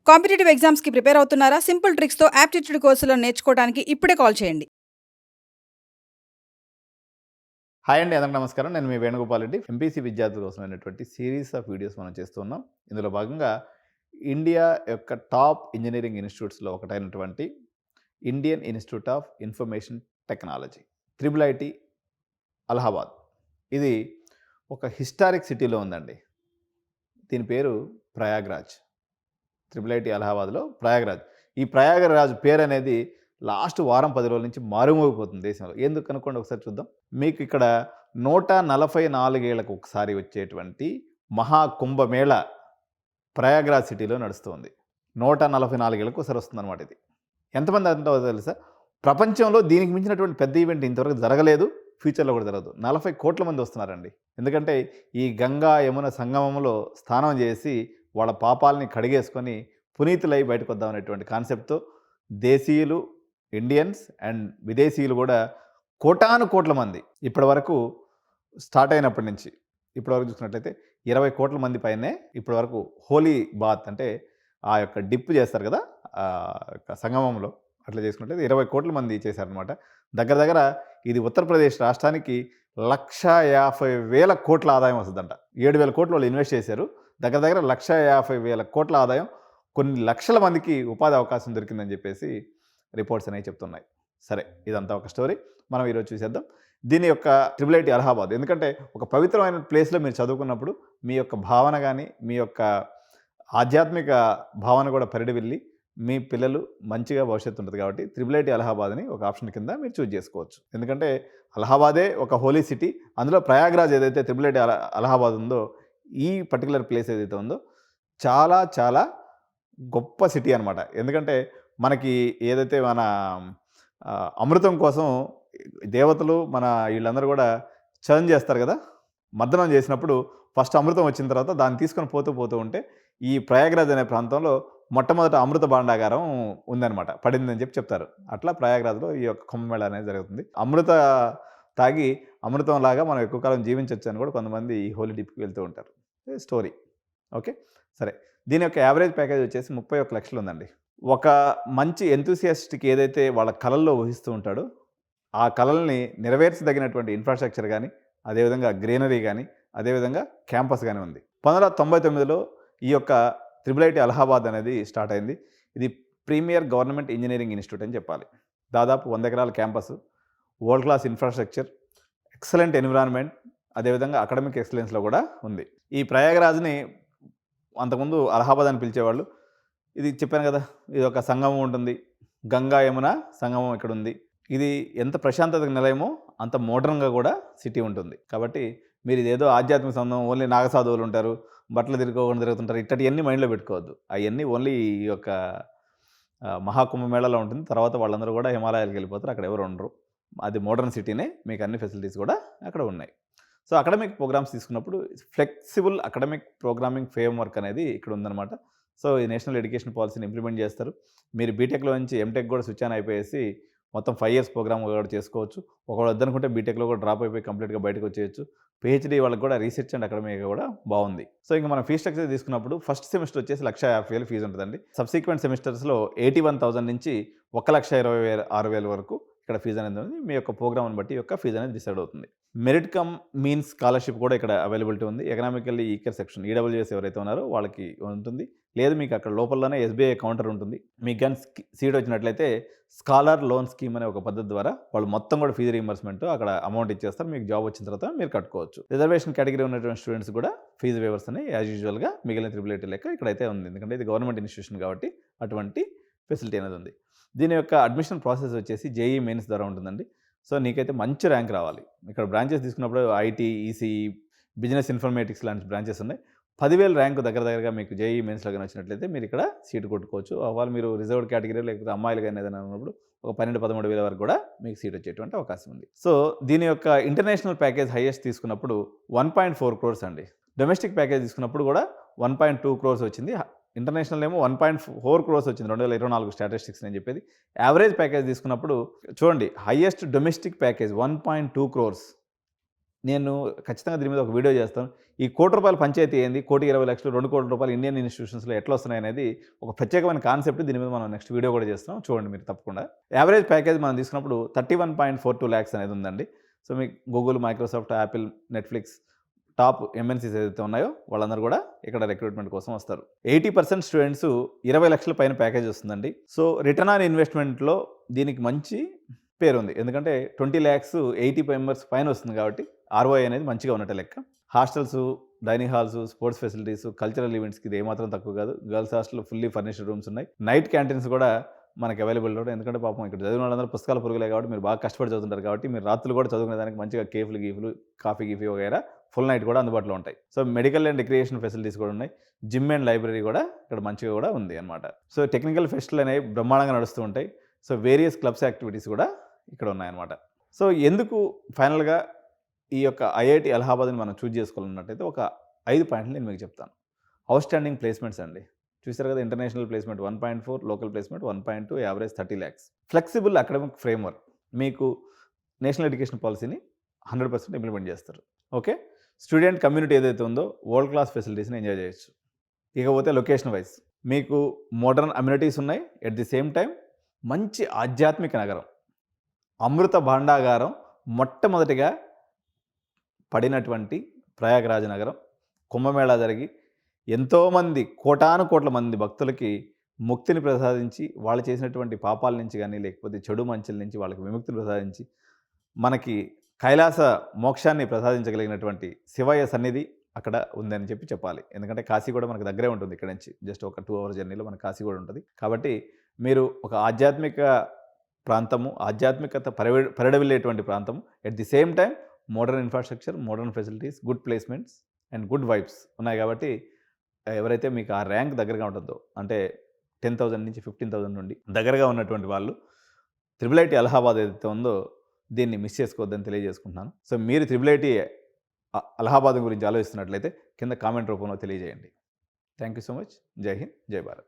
Competitive ఎగ్జామ్స్కి prepare అవుతున్నారా? Simple ట్రిక్స్తో aptitude కోర్సులను నేర్చుకోవడానికి ఇప్పుడే కాల్ చేయండి. హాయ్ అండి, అందరికీ నమస్కారం. నేను మీ వేణుగోపాల్ రెడ్డి. ఎంపీసీ విద్యార్థుల కోసమైనటువంటి సిరీస్ ఆఫ్ వీడియోస్ మనం చేస్తున్నాం. ఇందులో భాగంగా ఇండియా యొక్క టాప్ ఇంజనీరింగ్ ఇన్స్టిట్యూట్స్లో ఒకటైనటువంటి Indian Institute of Information Technology IIIT Allahabad. ఇది ఒక హిస్టారిక్ సిటీలో ఉందండి. దీని పేరు ప్రయాగ్రాజ్. IIIT అలహాబాద్లో ప్రయాగ్రాజ్. ఈ ప్రయాగ్రాజ్ పేరు అనేది లాస్ట్ వారం 10 రోజుల నుంచి మారుమోగిపోతుంది దేశంలో. ఎందుకు కనుక్కోండి, ఒకసారి చూద్దాం. మీకు ఇక్కడ 144 ఏళ్లకు ఒకసారి వచ్చేటువంటి మహాకుంభమేళ ప్రయాగ్రాజ్ సిటీలో నడుస్తుంది. 144 ఏళ్ళకు ఒకసారి వస్తుందన్నమాట. ఇది ఎంతమంది అంటారో తెలుసా? ప్రపంచంలో దీనికి మించినటువంటి పెద్ద ఈవెంట్ ఇంతవరకు జరగలేదు, ఫ్యూచర్లో కూడా జరగదు. 40 కోట్ల మంది వస్తున్నారండి. ఎందుకంటే ఈ గంగా యమున సంగమంలో స్నానం చేసి వాళ్ళ పాపాలని కడిగేసుకొని పునీతులై బయటకు వద్దామనేటువంటి కాన్సెప్ట్తో దేశీయులు, ఇండియన్స్ అండ్ విదేశీయులు కూడా కోటాను కోట్ల మంది ఇప్పటి వరకు స్టార్ట్ అయినప్పటి నుంచి ఇప్పటివరకు చూసుకున్నట్లయితే 20 కోట్ల మంది పైనే ఇప్పటి వరకు హోలీ బాత్ అంటే ఆ యొక్క డిప్ చేస్తారు కదా సంగమంలో, అట్లా చేసుకున్నట్లయితే 20 కోట్ల మంది చేశారనమాట. దగ్గర దగ్గర ఇది ఉత్తరప్రదేశ్ రాష్ట్రానికి 1,50,000 కోట్ల ఆదాయం వస్తుందంట. 7,000 కోట్లు వాళ్ళు ఇన్వెస్ట్ చేశారు. దగ్గర దగ్గర 1,50,000 కోట్ల ఆదాయం, కొన్ని లక్షల మందికి ఉపాధి అవకాశం దొరికిందని చెప్పేసి రిపోర్ట్స్ అనేవి చెప్తున్నాయి. సరే, ఇదంతా ఒక స్టోరీ. మనం ఈరోజు చూసేద్దాం దీని యొక్క IIIT అలహాబాద్. ఎందుకంటే ఒక పవిత్రమైన ప్లేస్లో మీరు చదువుకున్నప్పుడు మీ యొక్క భావన కానీ మీ యొక్క ఆధ్యాత్మిక భావన కూడా పరిడివిల్లి మీ పిల్లలు మంచిగా భవిష్యత్తు ఉంటుంది. కాబట్టి IIIT అలహాబాద్ని ఒక ఆప్షన్ కింద మీరు చూజ్ చేసుకోవచ్చు. ఎందుకంటే అలహాబాదే ఒక హోలీ సిటీ. అందులో ప్రయాగ్రాజ్ ఏదైతే IIIT అలహాబాద్ ఉందో, ఈ పర్టికులర్ ప్లేస్ ఏదైతే ఉందో చాలా చాలా గొప్ప సిటీ అనమాట. ఎందుకంటే మనకి ఏదైతే మన అమృతం కోసం దేవతలు మన వీళ్ళందరూ కూడా చర్న్ చేస్తారు కదా, మర్దనం చేసినప్పుడు ఫస్ట్ అమృతం వచ్చిన తర్వాత దాన్ని తీసుకొని పోతూ ఉంటే ఈ ప్రయాగ్రాజ్ అనే ప్రాంతంలో మొట్టమొదట అమృత భాండాగారం ఉందన్నమాట, పడిందని చెప్తారు. అట్లా ప్రయాగ్రాజ్లో ఈ యొక్క కుంభమేళ అనేది జరుగుతుంది. అమృత తాగి అమృతం లాగా మనం ఎక్కువ కాలం జీవించవచ్చు అని కూడా కొంతమంది ఈ హోలీ డిప్కి వెళ్తూ ఉంటారు. Story okay. సరే, దీని యొక్క యావరేజ్ ప్యాకేజ్ వచ్చేసి 31 లక్షలు ఉందండి. ఒక మంచి ఎంతూసియాస్ట్కి ఏదైతే వాళ్ళ కళల్లో ఊహిస్తూ ఉంటాడో ఆ కళల్ని నెరవేర్చదగినటువంటి ఇన్ఫ్రాస్ట్రక్చర్ కానీ, అదేవిధంగా గ్రీనరీ కానీ, అదేవిధంగా క్యాంపస్ కానీ ఉంది. 1999లో ఈ యొక్క IIIT అలహాబాద్ అనేది స్టార్ట్ అయింది. ఇది ప్రీమియర్ గవర్నమెంట్ ఇంజనీరింగ్ ఇన్స్టిట్యూట్ అని చెప్పాలి. దాదాపు 100 ఎకరాల campus, world class infrastructure, excellent environment, అదేవిధంగా అకాడమిక్ ఎక్సలెన్స్లో కూడా ఉంది. ఈ ప్రయాగ్రాజ్ని అంతకుముందు అలహాబాద్ అని పిలిచేవాళ్ళు. ఇది చెప్పాను కదా, ఇది ఒక సంగమం ఉంటుంది, గంగా యమున సంగమం ఇక్కడ ఉంది. ఇది ఎంత ప్రశాంతతకు నిలయమో అంత మోడర్న్గా కూడా సిటీ ఉంటుంది. కాబట్టి మీరు ఇదేదో ఆధ్యాత్మిక సంబంధం, ఓన్లీ నాగసాధువులు ఉంటారు, బట్టలు తిరుగుతుంటారు, ఇట్టటివన్నీ మైండ్లో పెట్టుకోవద్దు. అవన్నీ ఓన్లీ ఈ యొక్క మహాకుంభమేళలో ఉంటుంది. తర్వాత వాళ్ళందరూ కూడా హిమాలయాలకు వెళ్ళిపోతారు, అక్కడ ఎవరు ఉండరు. అది మోడర్న్ సిటీనే, మీకు అన్ని ఫెసిలిటీస్ కూడా అక్కడ ఉన్నాయి. సో అకాడమిక్ ప్రోగ్రామ్స్ తీసుకున్నప్పుడు ఫ్లెక్సిబుల్ అకాడమిక్ ప్రోగ్రామింగ్ ఫ్రేమ్వర్క్ అనేది ఇక్కడ ఉందన్నమాట. సో ఈ నేషనల్ ఎడ్యుకేషన్ పాలసీని ఇంప్లిమెంట్ చేస్తారు. మీరు బీటెక్లో నుంచి ఎంటెక్ కూడా స్విచ్ ఆన్ అయిపోయేసి మొత్తం 5 years ప్రోగ్రామ్ కూడా చేసుకోవచ్చు. ఒకవేళ వద్దనుకుంటే బీటెక్లో కూడా డ్రాప్ అయిపోయి కంప్లీట్గా బయటకు వచ్చేయచ్చు. PhD వాళ్ళకి కూడా రీసెర్చ్ అండ్ అకాడమిక్ కూడా బాగుంది. సో ఇంకా మనం ఫీ స్ట్రక్చర్ తీసుకున్నప్పుడు ఫస్ట్ సెమిస్టర్ వచ్చేసి 1,50,000 ఫీజు ఉంటుందండి. సబ్సిక్వెంట్ సెమిస్టర్స్లో 81,000 నుంచి 1,26,000 వరకు ఇక్కడ ఫీజు అనేది ఉంది. మీ యొక్క ప్రోగ్రామ్ని బట్టి యొక్క ఫీజు అనేది డిసైడ్ అవుతుంది. మెరిట్ కమ్ మీన్స్ స్కాలర్షిప్ కూడా ఇక్కడ అవైలబిలిటీ ఉంది. ఎకనామికల్లీ ఈక్వల్ సెక్షన్ EWS ఎవరైతే ఉన్నారో వాళ్ళకి ఉంటుంది. లేదు మీకు అక్కడ లోపలనే SBI కౌంటర్ ఉంటుంది. మీకు కానీ సీట్ వచ్చినట్లయితే స్కాలర్ లోన్ స్కీమ్ అనే ఒక పద్ధతి ద్వారా వాళ్ళు మొత్తం కూడా ఫీజు రీయింబర్స్మెంట్ అక్కడ అమౌంట్ ఇచ్చేస్తారు. మీకు జాబ్ వచ్చిన తర్వాత మీరు కట్టుకోవచ్చు. రిజర్వేషన్ కేటగిరీ ఉన్నటువంటి స్టూడెంట్స్ కూడా ఫీజు వేవర్స్ అని యాజ్ యూజువల్గా మిగిలిన IIIT లెక్క ఇక్కడైతే ఉంది. ఎందుకంటే ఇది గవర్నమెంట్ ఇన్స్టిట్యూషన్ కాబట్టి అటువంటి ఫెసిలిటీ అనేది ఉంది. దీని యొక్క అడ్మిషన్ ప్రాసెస్ వచ్చేసి JEE మెయిన్స్ ద్వారా ఉంటుందండి. సో నీకైతే మంచి ర్యాంక్ రావాలి. ఇక్కడ బ్రాంచెస్ తీసుకున్నప్పుడు IT, ECE, బిజినెస్ ఇన్ఫర్మేటిక్స్ లాంటి బ్రాంచెస్ ఉన్నాయి. 10,000 ర్యాంకు దగ్గరగా మీకు JEE మెయిన్స్లో కానీ వచ్చినట్లయితే మీరు ఇక్కడ సీటు కొట్టుకోవచ్చు. వాళ్ళు మీరు రిజర్వ్డ్ కేటగిరీ లేకపోతే అమ్మాయిలు కానీ ఏదైనా ఉన్నప్పుడు ఒక 12,000-13,000 వరకు కూడా మీకు సీట్ వచ్చేటువంటి అవకాశం ఉంది. సో దీని యొక్క ఇంటర్నేషనల్ ప్యాకేజ్ హైయెస్ట్ తీసుకున్నప్పుడు 1.4 crores అండి. డొమెస్టిక్ ప్యాకేజ్ తీసుకున్నప్పుడు కూడా 1.2 crores వచ్చింది. ఇంటర్నేషనల్ ఏమో 1.4 crores వచ్చింది. 2024 స్టాటిస్టిక్స్ నేను చెప్పేది. యావరేజ్ ప్యాకేజ్ తీసుకున్నప్పుడు చూడండి, హైయెస్ట్ డొమెస్టిక్ ప్యాకేజ్ 1.2 crores. నేను ఖచ్చితంగా దీని మీద ఒక వీడియో చేస్తాను. ఈ రూ. 1,00,00,000 పంచాయతీ ఏంది? 1,20,00,000, రూ. 2,00,00,000 ఇండియన్ ఇన్‌స్టిట్యూషన్స్‌లో ఎట్లా వస్తున్నాయనేది ఒక ప్రత్యేకమైన కాన్సెప్ట్. దీని మీద మనం నెక్స్ట్ వీడియో కూడా చేస్తాం. చూడండి మీరు తప్పకుండా. యావరేజ్ ప్యాకేజ్ మనం తీసుకున్నప్పుడు 31.42 లాక్స్ అనేది ఉందండి. సో, మీకు Google, Microsoft, Apple, Netflix top MNCs ఏదైతే ఉన్నాయో వాళ్ళందరూ కూడా ఇక్కడ రిక్రూట్‌మెంట్ కోసం వస్తారు. 80% స్టూడెంట్స్ 20,00,000 పైన ప్యాకేజ్ వస్తుందండి. సో, రిటర్న్ ఆన్ ఇన్వెస్ట్‌మెంట్‌లో దీనికి మంచి పేరుంది. ఎందుకంటే 20 లాక్స్ 80 మెంబర్స్ పైన వస్తుంది కాబట్టి ఆర్ఓఐ అనేది మంచిగా ఉన్నట్టే లెక్క. Hostels, dining halls, sports facilities, cultural ఈవెంట్స్‌కి ఇది ఏమాత్రం తక్కువ కాదు. గర్ల్స్ హాస్టల్‌లో ఫుల్లీ ఫర్నిష్డ్ రూమ్స్ ఉన్నాయి. నైట్ క్యాంటీన్స్ కూడా మనకి అవైలబుల్‌లో ఉంటాయి. ఎందుకంటే పాపం ఇక్కడ చదివిన వాళ్ళందరూ పుస్తకాల పురుగులే కాబట్టి మీరు బాగా కష్టపడి చదువుతుంటారు కాబట్టి మీరు రాత్రులు కూడా చదువుకునే దానికి మంచిగా కేఫ్‌లు, గీఫ్‌లు, కాఫీ, వగైరా ఫుల్ నైట్ కూడా అందుబాటులో ఉంటాయి. So, medical and recreation facilities కూడా ఉన్నాయి. జిమ్ అండ్ లైబ్రరీ కూడా ఇక్కడ మంచిగా కూడా ఉంది అన్నమాట. సో, టెక్నికల్ ఫెస్టులు అనేవి బ్రహ్మాండంగా నడుస్తూ ఉంటాయి. సో, వేరియస్ క్లబ్స్ యాక్టివిటీస్ కూడా ఇక్కడ ఉన్నాయన్నమాట. సో, ఎందుకు ఫైనల్‌గా ఈ యొక్క ఐఐటీ అలహాబాద్‌ని మనం చూజ్ చేసుకోవాలన్నట్టయితే ఒక 5 పాయింట్లు నేను మీకు చెప్తాను. ఔట్‌స్టాండింగ్ ప్లేస్‌మెంట్స్ అండి. చూసారు కదా, international placement 1.4, local placement 1.2, average 30 lakhs. Flexible academic framework. మీకు నేషనల్ ఎడ్యుకేషన్ పాలసీని 100% ఇంప్లిమెంట్ చేస్తారు. ఓకే. స్టూడెంట్ కమ్యూనిటీ ఏదైతే ఉందో వరల్డ్ క్లాస్ ఫెసిలిటీస్‌ని ఎంజాయ్ చేయొచ్చు. ఇకపోతే లొకేషన్ వైస్ మీకు మోడర్న్ అమ్యూనిటీస్ ఉన్నాయి. ఎట్ ది సేమ్ టైం మంచి ఆధ్యాత్మిక నగరం. అమృత భాండాగారం మొట్టమొదటిగా పడినటువంటి ప్రయాగరాజ్ నగరం. కుంభమేళా జరిగి ఎంతోమంది కోటాను కోట్ల మంది భక్తులకి ముక్తిని ప్రసాదించి, వాళ్ళు చేసినటువంటి పాపాల నుంచి గానీ, లేకపోతే చెడు మంచుల నుంచి వాళ్ళకి విముక్తిని ప్రసాదించి, మనకి కైలాస మోక్షాన్ని ప్రసాదించగలిగినటువంటి శివయ్య సన్నిధి అక్కడ ఉందని చెప్పాలి. ఎందుకంటే కాశీ కూడా మనకు దగ్గరే ఉంటుంది ఇక్కడ నుంచి. జస్ట్ ఒక 2 అవర్ జర్నీలో మనకు కాశీ కూడా ఉంటుంది. కాబట్టి మీరు ఒక ఆధ్యాత్మిక ప్రాంతము, ఆధ్యాత్మికత పరిడవిల్లేటువంటి ప్రాంతము. At the same time modern infrastructure, modern facilities, good placements and good vibes ఉన్నాయి కాబట్టి ఎవరైతే మీకు ఆ ర్యాంక్ దగ్గరగా ఉంటుందో, అంటే 10,000 నుంచి 15,000 నుండి దగ్గరగా ఉన్నటువంటి వాళ్ళు త్రిబుల్ ఐటీ అలహాబాద్ ఏదైతే ఉందో దీన్ని మిస్ చేసుకోవద్దని తెలియజేసుకుంటున్నాను. సో, మీరు త్రిబుల్ ఐటీ అలహాబాద్ గురించి ఆలోచిస్తున్నట్లయితే కింద కామెంట్ రూపంలో తెలియజేయండి. Thank you so much. జై హింద్, జై భారత్.